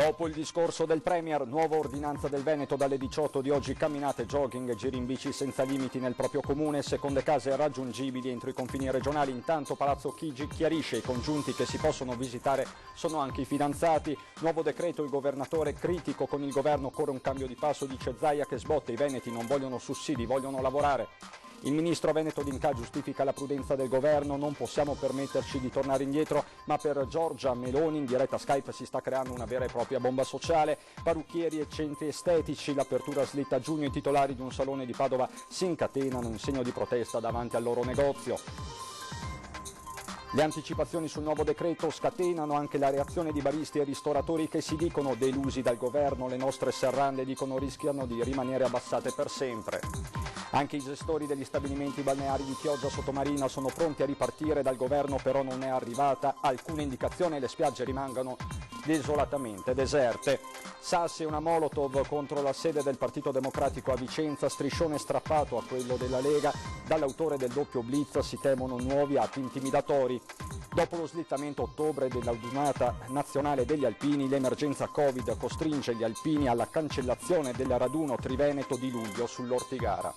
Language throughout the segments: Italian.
Dopo il discorso del Premier, nuova ordinanza del Veneto dalle 18 di oggi, camminate, jogging e giri in bici senza limiti nel proprio comune, seconde case raggiungibili entro i confini regionali. Intanto Palazzo Chigi chiarisce: i congiunti che si possono visitare sono anche i fidanzati. Nuovo decreto, il governatore critico con il governo, occorre un cambio di passo, dice Zaia che sbotte, i veneti non vogliono sussidi, vogliono lavorare. Il ministro veneto D'Incà giustifica la prudenza del governo, non possiamo permetterci di tornare indietro, ma per Giorgia Meloni in diretta Skype si sta creando una vera e propria bomba sociale. Parrucchieri e centri estetici, l'apertura slitta a giugno, i titolari di un salone di Padova si incatenano in segno di protesta davanti al loro negozio. Le anticipazioni sul nuovo decreto scatenano anche la reazione di baristi e ristoratori che si dicono delusi dal governo. Le nostre serrande, dicono, rischiano di rimanere abbassate per sempre. Anche i gestori degli stabilimenti balneari di Chioggia Sottomarina sono pronti a ripartire, dal governo però non è arrivata alcuna indicazione e le spiagge rimangono desolatamente deserte. Sassi e una molotov contro la sede del Partito Democratico a Vicenza, striscione strappato a quello della Lega. Dall'autore del doppio blitz si temono nuovi atti intimidatori. Dopo lo slittamento a ottobre della giornata nazionale degli alpini, l'emergenza Covid costringe gli alpini alla cancellazione del raduno Triveneto di luglio sull'Ortigara.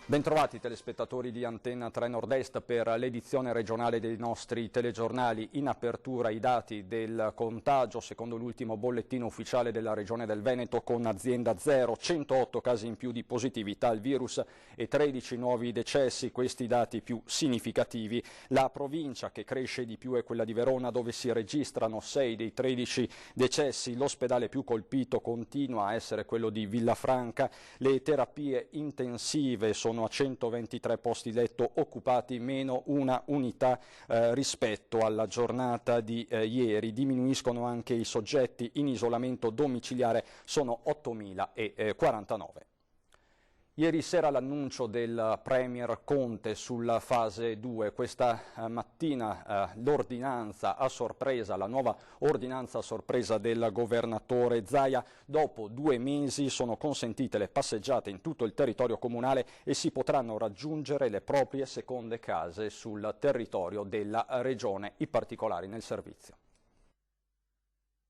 Bentrovati telespettatori di Antenna 3 Nord-Est per l'edizione regionale dei nostri telegiornali. In apertura i dati del contagio, secondo l'ultimo bollettino ufficiale della Regione del Veneto, con azienda zero, 108 casi in più di positività al virus e 13 nuovi decessi, questi dati più significativi. La provincia che cresce di più è quella di Verona, dove si registrano 6 dei 13 decessi. L'ospedale più colpito continua a essere quello di Villafranca. Le terapie intensive sono a 123 posti letto occupati, meno una unità rispetto alla giornata di ieri. Diminuiscono anche i soggetti in isolamento domiciliare, sono 8.049. Ieri sera l'annuncio del Premier Conte sulla fase 2, questa mattina l'ordinanza a sorpresa, la nuova ordinanza a sorpresa del governatore Zaia. Dopo 2 mesi sono consentite le passeggiate in tutto il territorio comunale e si potranno raggiungere le proprie seconde case sul territorio della regione, i particolari nel servizio.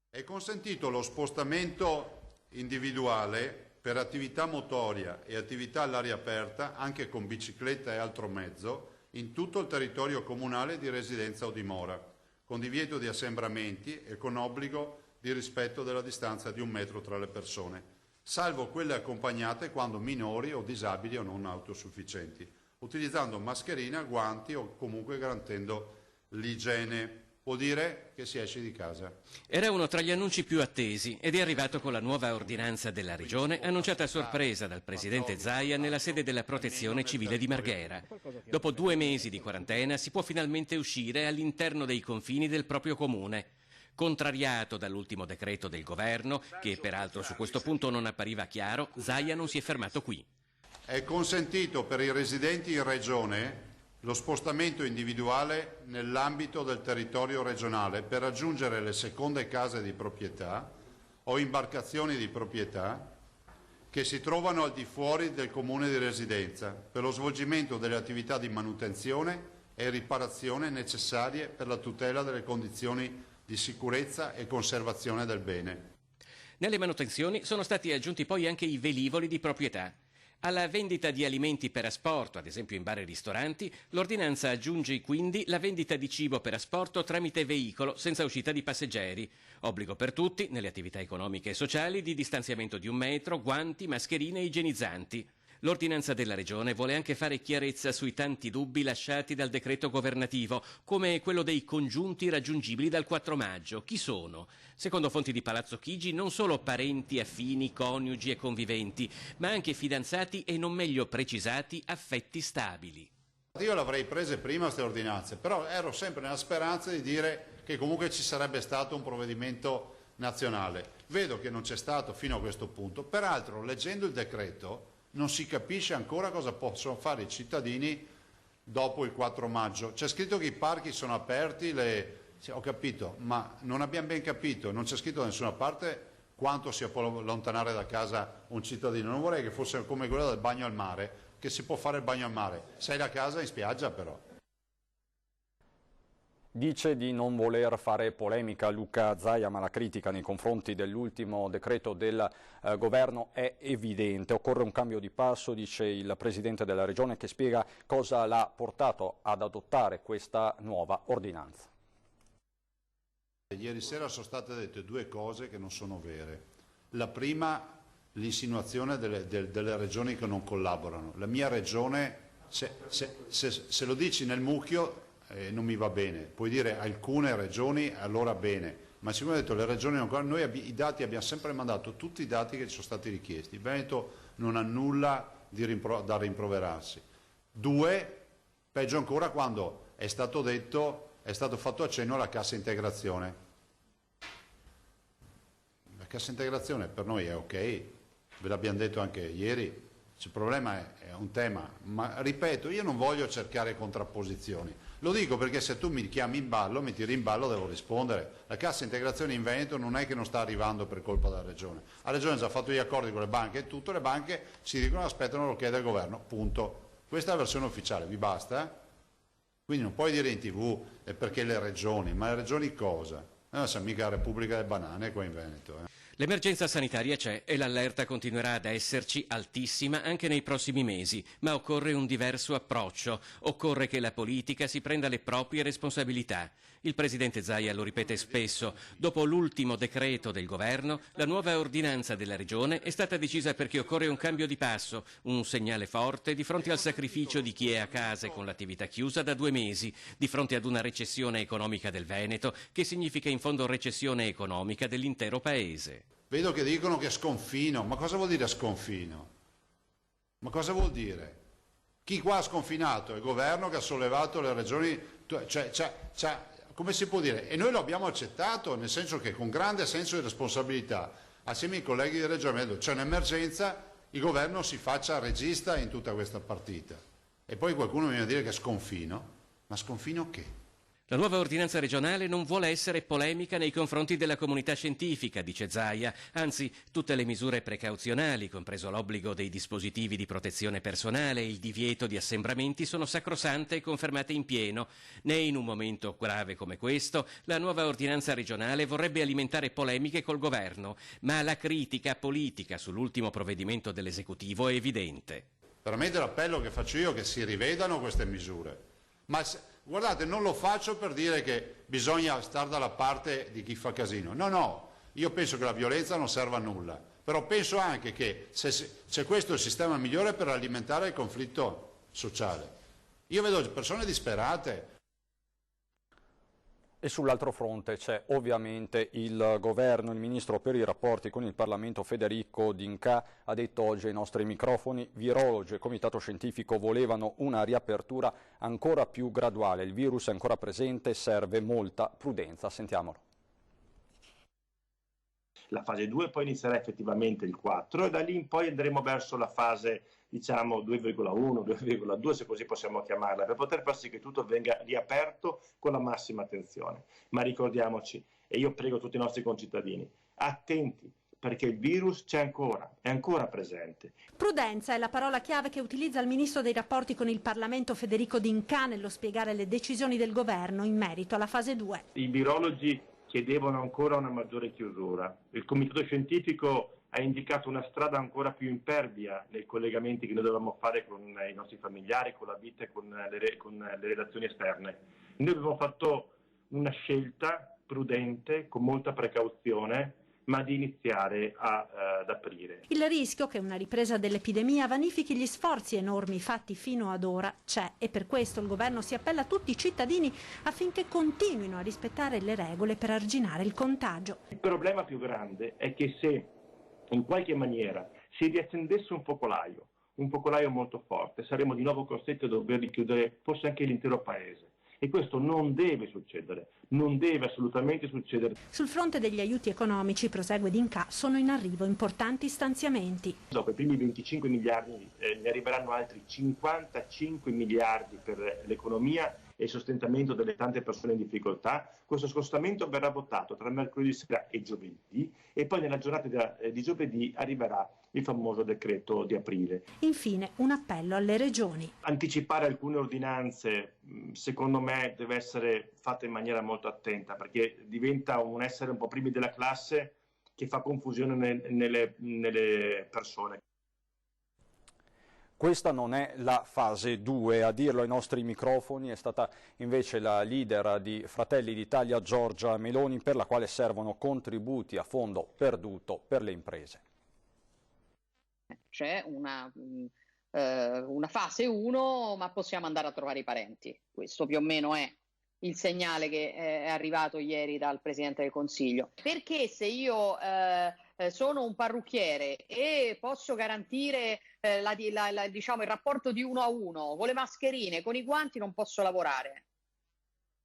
È consentito lo spostamento individuale per attività motoria e attività all'aria aperta, anche con bicicletta e altro mezzo, in tutto il territorio comunale di residenza o dimora, con divieto di assembramenti e con obbligo di rispetto della distanza di 1 metro tra le persone, salvo quelle accompagnate quando minori o disabili o non autosufficienti, utilizzando mascherina, guanti o comunque garantendo l'igiene. Vuol dire che si esce di casa. Era uno tra gli annunci più attesi ed è arrivato con la nuova ordinanza della Regione, annunciata a sorpresa dal presidente Zaia nella sede della Protezione Civile di Marghera. Dopo 2 mesi di quarantena si può finalmente uscire all'interno dei confini del proprio comune. Contrariato dall'ultimo decreto del governo, che peraltro su questo punto non appariva chiaro, Zaia non si è fermato qui. È consentito per i residenti in Regione lo spostamento individuale nell'ambito del territorio regionale per raggiungere le seconde case di proprietà o imbarcazioni di proprietà che si trovano al di fuori del comune di residenza per lo svolgimento delle attività di manutenzione e riparazione necessarie per la tutela delle condizioni di sicurezza e conservazione del bene. Nelle manutenzioni sono stati aggiunti poi anche i velivoli di proprietà. Alla vendita di alimenti per asporto, ad esempio in bar e ristoranti, l'ordinanza aggiunge quindi la vendita di cibo per asporto tramite veicolo senza uscita di passeggeri. Obbligo per tutti, nelle attività economiche e sociali, di distanziamento di 1 metro, guanti, mascherine e igienizzanti. L'ordinanza della Regione vuole anche fare chiarezza sui tanti dubbi lasciati dal decreto governativo, come quello dei congiunti raggiungibili dal 4 maggio. Chi sono? Secondo fonti di Palazzo Chigi, non solo parenti, affini, coniugi e conviventi, ma anche fidanzati e non meglio precisati affetti stabili. Io l'avrei prese prima queste ordinanze, però ero sempre nella speranza di dire che comunque ci sarebbe stato un provvedimento nazionale. Vedo che non c'è stato fino a questo punto. Peraltro, leggendo il decreto, non si capisce ancora cosa possono fare i cittadini dopo il 4 maggio. C'è scritto che i parchi sono aperti, ho capito, ma non abbiamo ben capito, non c'è scritto da nessuna parte quanto si può allontanare da casa un cittadino. Non vorrei che fosse come quello del bagno al mare, che si può fare il bagno al mare. Sei da casa in spiaggia però. Dice di non voler fare polemica Luca Zaia, ma la critica nei confronti dell'ultimo decreto del governo è evidente. Occorre un cambio di passo, dice il Presidente della Regione, che spiega cosa l'ha portato ad adottare questa nuova ordinanza. Ieri sera sono state dette due cose che non sono vere. La prima, l'insinuazione delle regioni che non collaborano. La mia regione, se lo dici nel mucchio, non mi va bene. Puoi dire alcune regioni, allora bene. Ma siccome ho detto le regioni non collaborano, noi i dati abbiamo sempre mandato tutti i dati che ci sono stati richiesti. Il Veneto non ha nulla da rimproverarsi. Due, peggio ancora quando è stato fatto accenno alla cassa integrazione. La cassa integrazione per noi è ok, ve l'abbiamo detto anche ieri. Il problema è un tema, ma ripeto, io non voglio cercare contrapposizioni. Lo dico perché se tu mi chiami in ballo, mi tiri in ballo, devo rispondere. La cassa integrazione in Veneto non è che non sta arrivando per colpa della Regione. La Regione ha già fatto gli accordi con le banche e tutto, le banche si dicono aspettano lo chiede il governo, punto. Questa è la versione ufficiale, vi basta? Quindi non puoi dire in TV perché le regioni, ma le regioni cosa? Non siamo mica la Repubblica delle Banane qua in Veneto. L'emergenza sanitaria c'è e l'allerta continuerà ad esserci altissima anche nei prossimi mesi, ma occorre un diverso approccio, occorre che la politica si prenda le proprie responsabilità. Il Presidente Zaia lo ripete spesso, dopo l'ultimo decreto del governo, la nuova ordinanza della Regione è stata decisa perché occorre un cambio di passo, un segnale forte di fronte al sacrificio di chi è a casa e con l'attività chiusa da 2 mesi, di fronte ad una recessione economica del Veneto, che significa in fondo recessione economica dell'intero Paese. Vedo che dicono che sconfino, ma cosa vuol dire sconfino? Ma cosa vuol dire? Chi qua ha sconfinato? Il governo che ha sollevato le regioni, come si può dire? E noi lo abbiamo accettato, nel senso che con grande senso di responsabilità, assieme ai colleghi di regione, c'è un'emergenza, il governo si faccia regista in tutta questa partita. E poi qualcuno mi viene a dire che è sconfino, ma sconfino che? La nuova ordinanza regionale non vuole essere polemica nei confronti della comunità scientifica, dice Zaia, anzi tutte le misure precauzionali, compreso l'obbligo dei dispositivi di protezione personale e il divieto di assembramenti, sono sacrosante e confermate in pieno. Né in un momento grave come questo la nuova ordinanza regionale vorrebbe alimentare polemiche col governo, ma la critica politica sull'ultimo provvedimento dell'esecutivo è evidente. Veramente l'appello che faccio io è che si rivedano queste misure. Ma guardate, non lo faccio per dire che bisogna stare dalla parte di chi fa casino. No, io penso che la violenza non serva a nulla. Però penso anche che se questo è il sistema migliore per alimentare il conflitto sociale. Io vedo persone disperate. E sull'altro fronte c'è ovviamente il governo. Il ministro per i rapporti con il Parlamento Federico D'Incà ha detto oggi ai nostri microfoni: virologi e comitato scientifico volevano una riapertura ancora più graduale. Il virus è ancora presente, serve molta prudenza. Sentiamolo. La fase 2 poi inizierà effettivamente il 4 e da lì in poi andremo verso la fase, diciamo, 2,1, 2,2 se così possiamo chiamarla, per poter far sì che tutto venga riaperto con la massima attenzione. Ma ricordiamoci, e io prego tutti i nostri concittadini, attenti, perché il virus c'è ancora, è ancora presente. Prudenza è la parola chiave che utilizza il ministro dei rapporti con il Parlamento Federico D'Incà nello spiegare le decisioni del governo in merito alla fase 2. I virologi chiedevano ancora una maggiore chiusura. Il comitato scientifico ha indicato una strada ancora più impervia nei collegamenti che noi dovevamo fare con i nostri familiari, con la vita e con le relazioni esterne. Noi abbiamo fatto una scelta prudente, con molta precauzione, ma di iniziare ad aprire. Il rischio che una ripresa dell'epidemia vanifichi gli sforzi enormi fatti fino ad ora c'è e per questo il governo si appella a tutti i cittadini affinché continuino a rispettare le regole per arginare il contagio. Il problema più grande è che se in qualche maniera si riaccendesse un focolaio molto forte, saremmo di nuovo costretti a dover richiudere forse anche l'intero paese. E questo non deve succedere, non deve assolutamente succedere. Sul fronte degli aiuti economici, prosegue D'Incà, sono in arrivo importanti stanziamenti. Dopo i primi 25 miliardi ne arriveranno altri 55 miliardi per l'economia e il sostentamento delle tante persone in difficoltà. Questo scostamento verrà votato tra mercoledì sera e giovedì e poi nella giornata di giovedì arriverà il famoso decreto di aprile. Infine un appello alle regioni. Anticipare alcune ordinanze secondo me deve essere fatta in maniera molto attenta, perché diventa un essere un po' primi della classe che fa confusione nelle persone. Questa non è la fase 2, a dirlo ai nostri microfoni è stata invece la leader di Fratelli d'Italia Giorgia Meloni, per la quale servono contributi a fondo perduto per le imprese. C'è una fase 1, ma possiamo andare a trovare i parenti. Questo più o meno è il segnale che è arrivato ieri dal Presidente del Consiglio. Perché se io sono un parrucchiere e posso garantire diciamo, il rapporto di 1 a 1 con le mascherine, con i guanti, non posso lavorare?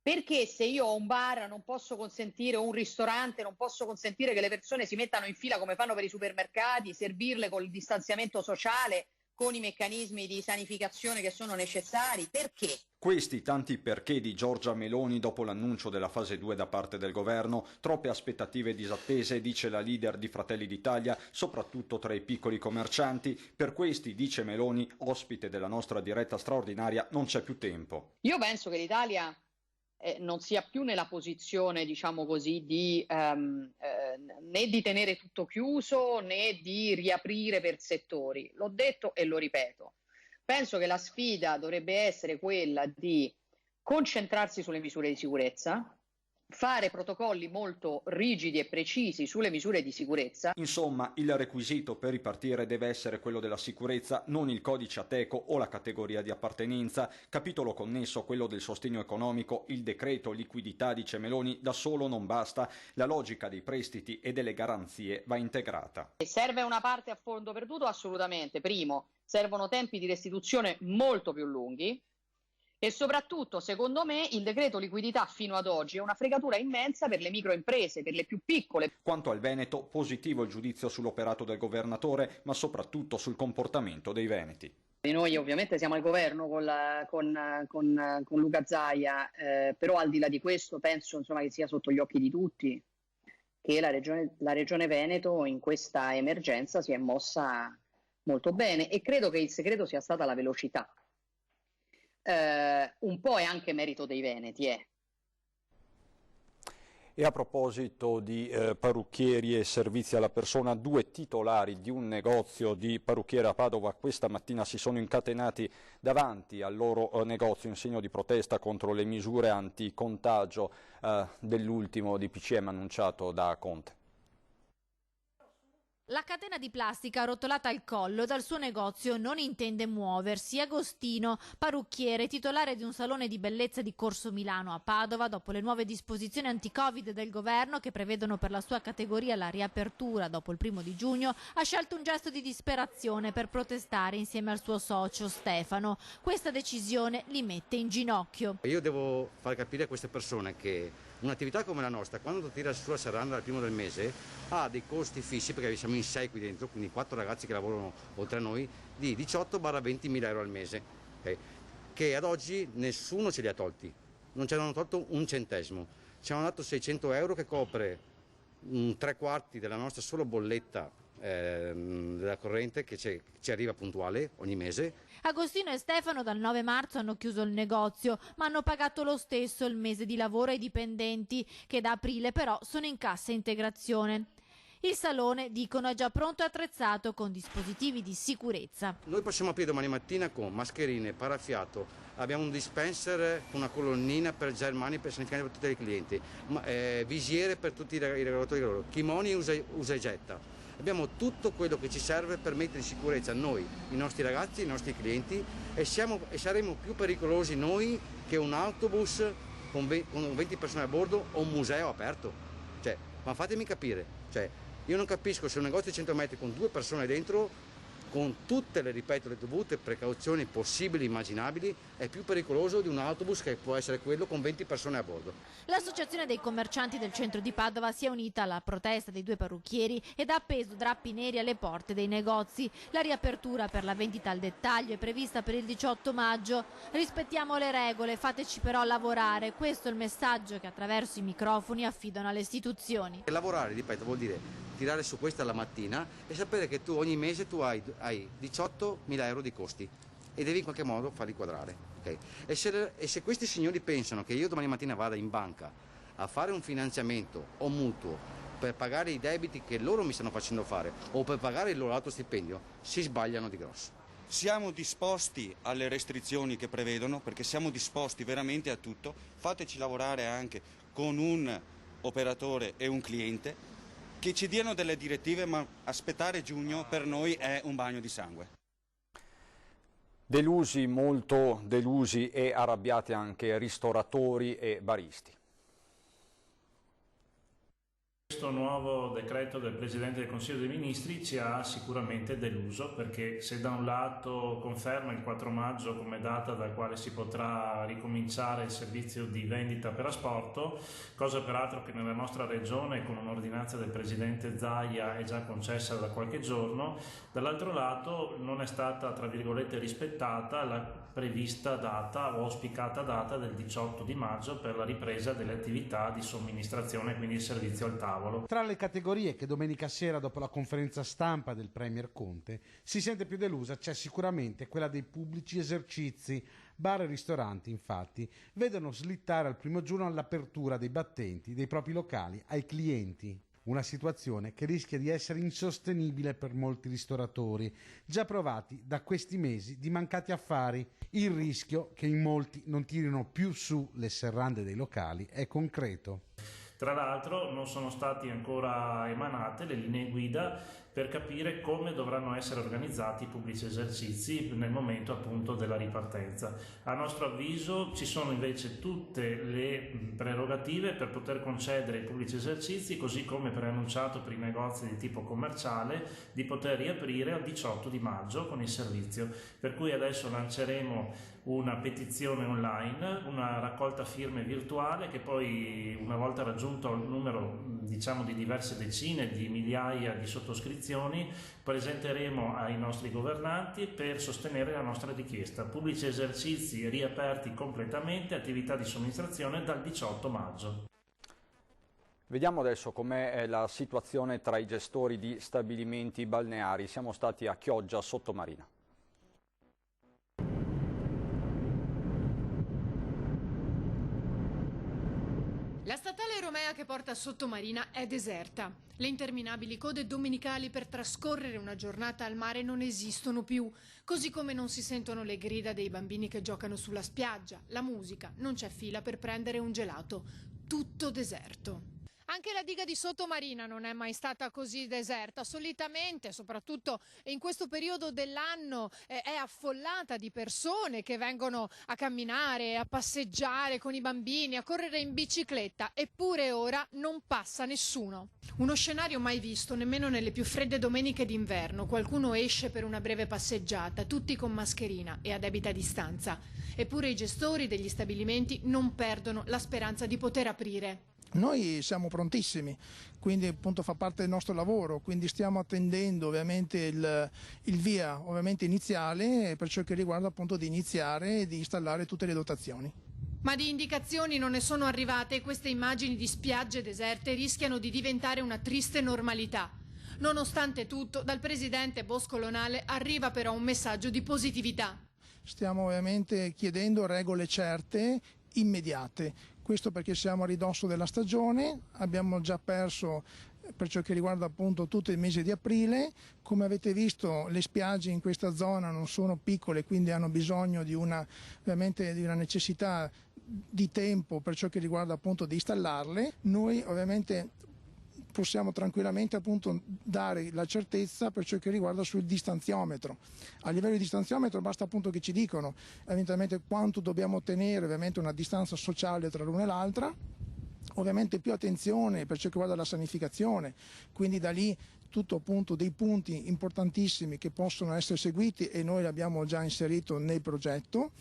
Perché se io ho un bar non posso consentire, un ristorante, non posso consentire che le persone si mettano in fila come fanno per i supermercati, servirle con il distanziamento sociale, con i meccanismi di sanificazione che sono necessari? Perché? Questi tanti perché di Giorgia Meloni dopo l'annuncio della fase 2 da parte del governo, troppe aspettative disattese, dice la leader di Fratelli d'Italia, soprattutto tra i piccoli commercianti. Per questi, dice Meloni, ospite della nostra diretta straordinaria, non c'è più tempo. Io penso che l'Italia non sia più nella posizione, diciamo così, né di tenere tutto chiuso né di riaprire per settori. L'ho detto e lo ripeto. Penso che la sfida dovrebbe essere quella di concentrarsi sulle misure di sicurezza, fare protocolli molto rigidi e precisi sulle misure di sicurezza. Insomma, il requisito per ripartire deve essere quello della sicurezza, non il codice Ateco o la categoria di appartenenza. Capitolo connesso, quello del sostegno economico, il decreto liquidità, dice Meloni, da solo non basta, la logica dei prestiti e delle garanzie va integrata. Serve una parte a fondo perduto? Assolutamente. Primo, servono tempi di restituzione molto più lunghi. E soprattutto, secondo me, il decreto liquidità fino ad oggi è una fregatura immensa per le microimprese, per le più piccole. Quanto al Veneto, positivo il giudizio sull'operato del governatore, ma soprattutto sul comportamento dei veneti. Noi ovviamente siamo al governo con Luca Zaia, però al di là di questo penso insomma, che sia sotto gli occhi di tutti che la regione Veneto in questa emergenza si è mossa molto bene e credo che il segreto sia stata la velocità. Un po' è anche merito dei veneti. E a proposito di parrucchieri e servizi alla persona, 2 titolari di un negozio di parrucchiere a Padova questa mattina si sono incatenati davanti al loro negozio in segno di protesta contro le misure anticontagio dell'ultimo DPCM annunciato da Conte. La catena di plastica arrotolata al collo dal suo negozio non intende muoversi. Agostino, parrucchiere, titolare di un salone di bellezza di Corso Milano a Padova, dopo le nuove disposizioni anti-Covid del governo che prevedono per la sua categoria la riapertura dopo il 1 giugno, ha scelto un gesto di disperazione per protestare insieme al suo socio Stefano. Questa decisione li mette in ginocchio. Io devo far capire a queste persone che un'attività come la nostra, quando tira su la serranda al 1 del mese, ha dei costi fissi, perché siamo in 6 qui dentro, quindi 4 ragazzi che lavorano oltre a noi, di 18-20 mila euro al mese, che ad oggi nessuno ce li ha tolti, non ci hanno tolto un centesimo. Ci hanno dato 600 euro che copre 3/4 della nostra solo bolletta della corrente che ci arriva puntuale ogni mese. Agostino e Stefano dal 9 marzo hanno chiuso il negozio, ma hanno pagato lo stesso il mese di lavoro ai dipendenti, che da aprile però sono in cassa integrazione. Il salone, dicono, è già pronto e attrezzato con dispositivi di sicurezza. Noi possiamo aprire domani mattina con mascherine, parafiato, abbiamo un dispenser con una colonnina per germani per sanificare per tutti i clienti, visiere per tutti i lavoratori di lavoro, kimoni usa e getta. Abbiamo tutto quello che ci serve per mettere in sicurezza noi, i nostri ragazzi, i nostri clienti e saremo più pericolosi noi che un autobus con 20 persone a bordo o un museo aperto. Ma fatemi capire, io non capisco se un negozio di 100 metri con 2 persone dentro con tutte le, ripeto, le dovute precauzioni possibili e immaginabili, è più pericoloso di un autobus che può essere quello con 20 persone a bordo. L'associazione dei commercianti del centro di Padova si è unita alla protesta dei due parrucchieri ed ha appeso drappi neri alle porte dei negozi. La riapertura per la vendita al dettaglio è prevista per il 18 maggio. Rispettiamo le regole, fateci però lavorare. Questo è il messaggio che attraverso i microfoni affidano alle istituzioni. E lavorare, ripeto, vuol dire tirare su questa la mattina e sapere che tu ogni mese tu hai 18.000 euro di costi e devi in qualche modo farli quadrare. Okay? E se questi signori pensano che io domani mattina vada in banca a fare un finanziamento o mutuo per pagare i debiti che loro mi stanno facendo fare o per pagare il loro alto stipendio, si sbagliano di grosso. Siamo disposti alle restrizioni che prevedono, perché siamo disposti veramente a tutto. Fateci lavorare anche con un operatore e un cliente che ci diano delle direttive, ma aspettare giugno per noi è un bagno di sangue. Delusi, molto delusi e arrabbiati anche ristoratori e baristi. Questo nuovo decreto del Presidente del Consiglio dei Ministri ci ha sicuramente deluso, perché se da un lato conferma il 4 maggio come data dal quale si potrà ricominciare il servizio di vendita per asporto, cosa peraltro che nella nostra regione con un'ordinanza del Presidente Zaia è già concessa da qualche giorno, dall'altro lato non è stata tra virgolette rispettata la prevista data o auspicata data del 18 di maggio per la ripresa delle attività di somministrazione, quindi il servizio al tavolo. Tra le categorie che domenica sera, dopo la conferenza stampa del Premier Conte, si sente più delusa c'è sicuramente quella dei pubblici esercizi. Bar e ristoranti, infatti, vedono slittare al 1° giugno l'apertura dei battenti dei propri locali ai clienti. Una situazione che rischia di essere insostenibile per molti ristoratori, già provati da questi mesi di mancati affari. Il rischio che in molti non tirino più su le serrande dei locali è concreto. Tra l'altro non sono stati ancora emanate le linee guida per capire come dovranno essere organizzati i pubblici esercizi nel momento appunto della ripartenza. A nostro avviso ci sono invece tutte le prerogative per poter concedere ai pubblici esercizi, così come preannunciato per i negozi di tipo commerciale, di poter riaprire al 18 di maggio con il servizio. Per cui adesso lanceremo una petizione online, una raccolta firme virtuale che poi, una volta raggiunto il numero diciamo di diverse decine di migliaia di sottoscrizioni, presenteremo ai nostri governanti per sostenere la nostra richiesta. Pubblici esercizi riaperti completamente, attività di somministrazione dal 18 maggio. Vediamo adesso com'è la situazione tra i gestori di stabilimenti balneari. Siamo stati a Chioggia Sottomarina. La statale Romea che porta a Sottomarina è deserta. Le interminabili code domenicali per trascorrere una giornata al mare non esistono più, così come non si sentono le grida dei bambini che giocano sulla spiaggia, la musica, non c'è fila per prendere un gelato. Tutto deserto. Anche la diga di Sottomarina non è mai stata così deserta. Solitamente, soprattutto in questo periodo dell'anno, è affollata di persone che vengono a camminare, a passeggiare con i bambini, a correre in bicicletta. Eppure ora non passa nessuno. Uno scenario mai visto nemmeno nelle più fredde domeniche d'inverno. Qualcuno esce per una breve passeggiata, tutti con mascherina e a debita distanza. Eppure i gestori degli stabilimenti non perdono la speranza di poter aprire. Noi siamo prontissimi, quindi appunto fa parte del nostro lavoro, quindi stiamo attendendo ovviamente il via ovviamente iniziale per ciò che riguarda appunto di iniziare e di installare tutte le dotazioni. Ma di indicazioni non ne sono arrivate e queste immagini di spiagge deserte rischiano di diventare una triste normalità. Nonostante tutto, dal presidente Bosco-Lonale arriva però un messaggio di positività. Stiamo ovviamente chiedendo regole certe, immediate. Questo perché siamo a ridosso della stagione, abbiamo già perso per ciò che riguarda appunto tutto il mese di aprile. Come avete visto, le spiagge in questa zona non sono piccole, quindi hanno bisogno di una necessità di tempo per ciò che riguarda appunto di installarle. Noi ovviamente possiamo tranquillamente appunto dare la certezza per ciò che riguarda sul distanziometro. A livello di distanziometro basta appunto che ci dicano eventualmente quanto dobbiamo tenere, ovviamente una distanza sociale tra l'una e l'altra, ovviamente più attenzione per ciò che riguarda la sanificazione, quindi da lì tutto appunto dei punti importantissimi che possono essere seguiti e noi l'abbiamo già inserito nel progetto,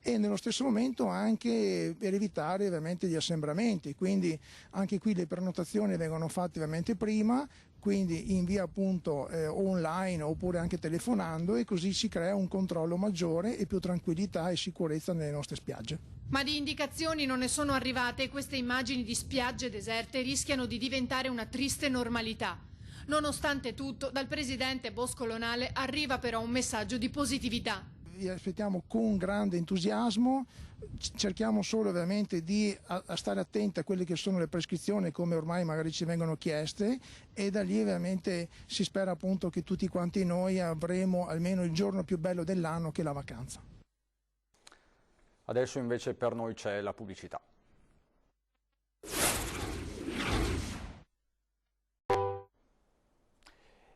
e nello stesso momento anche per evitare ovviamente gli assembramenti, quindi anche qui le prenotazioni vengono fatte ovviamente prima, quindi in via appunto online oppure anche telefonando, e così si crea un controllo maggiore e più tranquillità e sicurezza nelle nostre spiagge. Ma di indicazioni non ne sono arrivate e queste immagini di spiagge deserte rischiano di diventare una triste normalità. Nonostante tutto, dal presidente Bosco-Lonale arriva però un messaggio di positività. Vi aspettiamo con grande entusiasmo, cerchiamo solo ovviamente di stare attenti a quelle che sono le prescrizioni come ormai magari ci vengono chieste, e da lì ovviamente si spera appunto che tutti quanti noi avremo almeno il giorno più bello dell'anno, che è la vacanza. Adesso invece per noi c'è la pubblicità.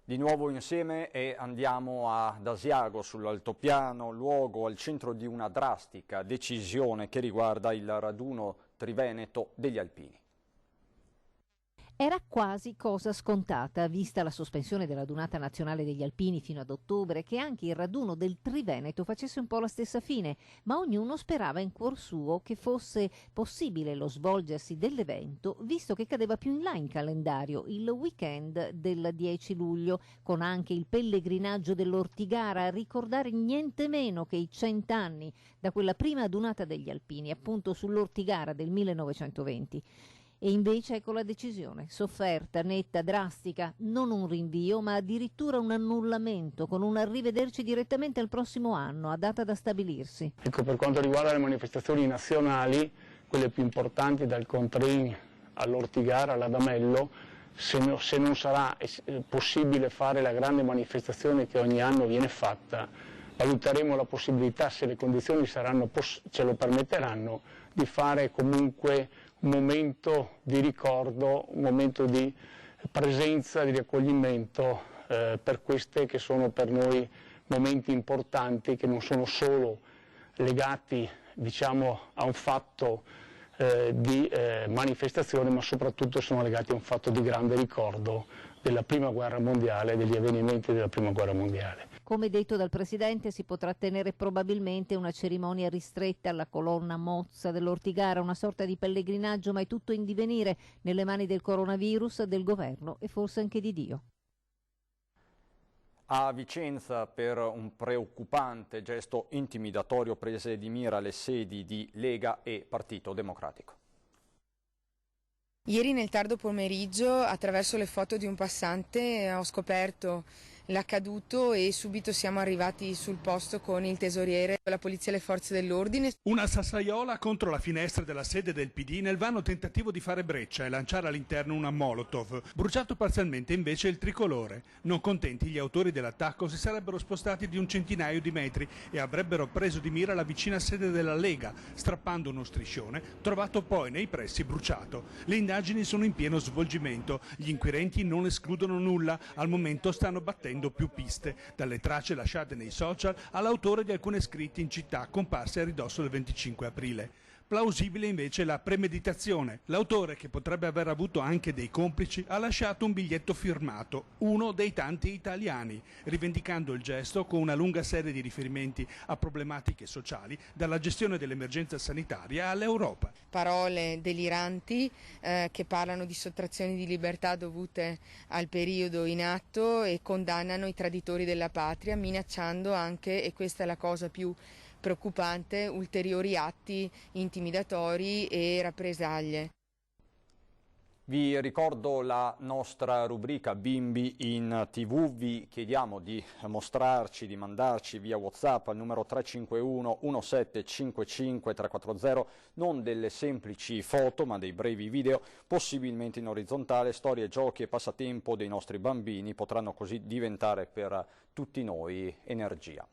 Di nuovo insieme e andiamo ad Asiago sull'altopiano, luogo al centro di una drastica decisione che riguarda il raduno triveneto degli alpini. Era quasi cosa scontata, vista la sospensione della radunata nazionale degli alpini fino ad ottobre, che anche il raduno del Triveneto facesse un po' la stessa fine, ma ognuno sperava in cuor suo che fosse possibile lo svolgersi dell'evento, visto che cadeva più in là in calendario il weekend del 10 luglio, con anche il pellegrinaggio dell'Ortigara a ricordare niente meno che i 100 anni da quella prima adunata degli alpini, appunto sull'Ortigara del 1920. E invece ecco la decisione, sofferta, netta, drastica, non un rinvio ma addirittura un annullamento, con un arrivederci direttamente al prossimo anno, a data da stabilirsi. Ecco, per quanto riguarda le manifestazioni nazionali, quelle più importanti dal Contrin all'Ortigara, all'Adamello, se non sarà possibile fare la grande manifestazione che ogni anno viene fatta, valuteremo la possibilità, se le condizioni ce lo permetteranno, di fare comunque un momento di ricordo, un momento di presenza, di riaccoglimento per queste che sono per noi momenti importanti, che non sono solo legati, diciamo, a un fatto di manifestazione, ma soprattutto sono legati a un fatto di grande ricordo della Prima Guerra Mondiale, degli avvenimenti della Prima Guerra Mondiale. Come detto dal Presidente, si potrà tenere probabilmente una cerimonia ristretta alla colonna mozza dell'Ortigara, una sorta di pellegrinaggio, ma è tutto in divenire nelle mani del coronavirus, del governo e forse anche di Dio. A Vicenza, per un preoccupante gesto intimidatorio, prese di mira le sedi di Lega e Partito Democratico. Ieri nel tardo pomeriggio, attraverso le foto di un passante, ho scoperto l'accaduto e subito siamo arrivati sul posto con il tesoriere, la polizia e le forze dell'ordine. Una sassaiola contro la finestra della sede del PD nel vano tentativo di fare breccia e lanciare all'interno una molotov. Bruciato parzialmente invece il tricolore. Non contenti, gli autori dell'attacco si sarebbero spostati di un centinaio di metri e avrebbero preso di mira la vicina sede della Lega, strappando uno striscione trovato poi nei pressi bruciato. Le indagini sono in pieno svolgimento. Gli inquirenti non escludono nulla. Al momento stanno battendo più piste, dalle tracce lasciate nei social all'autore di alcune scritte in città comparse a ridosso del 25 aprile. Plausibile invece la premeditazione. L'autore, che potrebbe aver avuto anche dei complici, ha lasciato un biglietto firmato, uno dei tanti italiani, rivendicando il gesto con una lunga serie di riferimenti a problematiche sociali, dalla gestione dell'emergenza sanitaria all'Europa. Parole deliranti che parlano di sottrazioni di libertà dovute al periodo in atto e condannano i traditori della patria, minacciando anche, e questa è la cosa più preoccupante, ulteriori atti intimidatori e rappresaglie. Vi ricordo la nostra rubrica Bimbi in TV, vi chiediamo di mostrarci, di mandarci via WhatsApp al numero 351 1755 340 non delle semplici foto ma dei brevi video, possibilmente in orizzontale. Storie, giochi e passatempo dei nostri bambini potranno così diventare per tutti noi energia.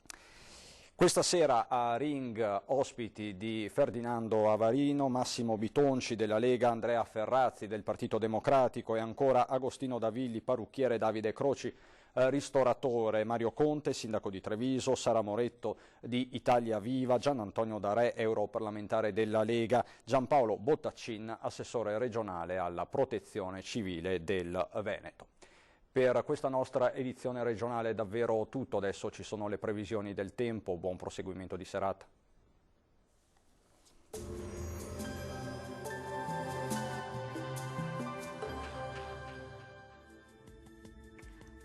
Questa sera a Ring ospiti di Ferdinando Avarino, Massimo Bitonci della Lega, Andrea Ferrazzi del Partito Democratico e ancora Agostino Davilli, parrucchiere, Davide Croci, ristoratore, Mario Conte, sindaco di Treviso, Sara Moretto di Italia Viva, Gian Antonio Darè, europarlamentare della Lega, Giampaolo Bottaccin, assessore regionale alla protezione civile del Veneto. Per questa nostra edizione regionale è davvero tutto, adesso ci sono le previsioni del tempo, buon proseguimento di serata.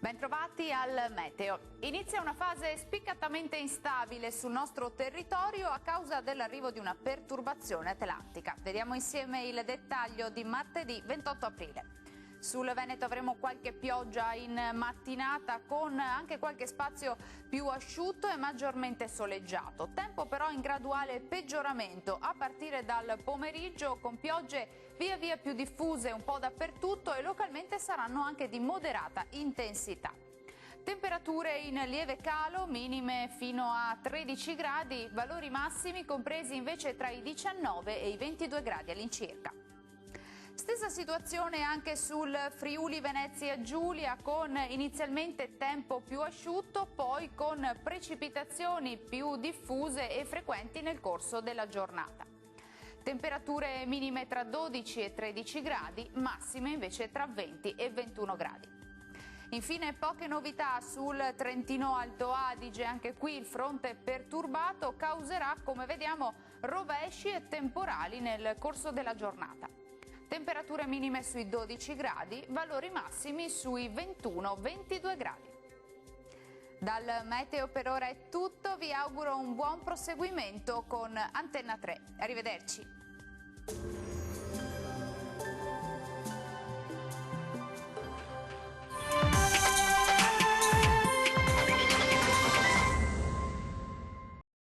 Bentrovati al meteo. Inizia una fase spiccatamente instabile sul nostro territorio a causa dell'arrivo di una perturbazione atlantica. Vediamo insieme il dettaglio di martedì 28 aprile. Sul Veneto avremo qualche pioggia in mattinata con anche qualche spazio più asciutto e maggiormente soleggiato. Tempo però in graduale peggioramento a partire dal pomeriggio con piogge via via più diffuse un po' dappertutto e localmente saranno anche di moderata intensità. Temperature in lieve calo, minime fino a 13 gradi, valori massimi compresi invece tra i 19 e i 22 gradi all'incirca. Stessa situazione anche sul Friuli Venezia Giulia, con inizialmente tempo più asciutto, poi con precipitazioni più diffuse e frequenti nel corso della giornata. Temperature minime tra 12 e 13 gradi, massime invece tra 20 e 21 gradi. Infine poche novità sul Trentino Alto Adige, anche qui il fronte perturbato causerà, come vediamo, rovesci e temporali nel corso della giornata. Temperature minime sui 12 gradi, valori massimi sui 21-22 gradi. Dal meteo per ora è tutto, vi auguro un buon proseguimento con Antenna 3. Arrivederci.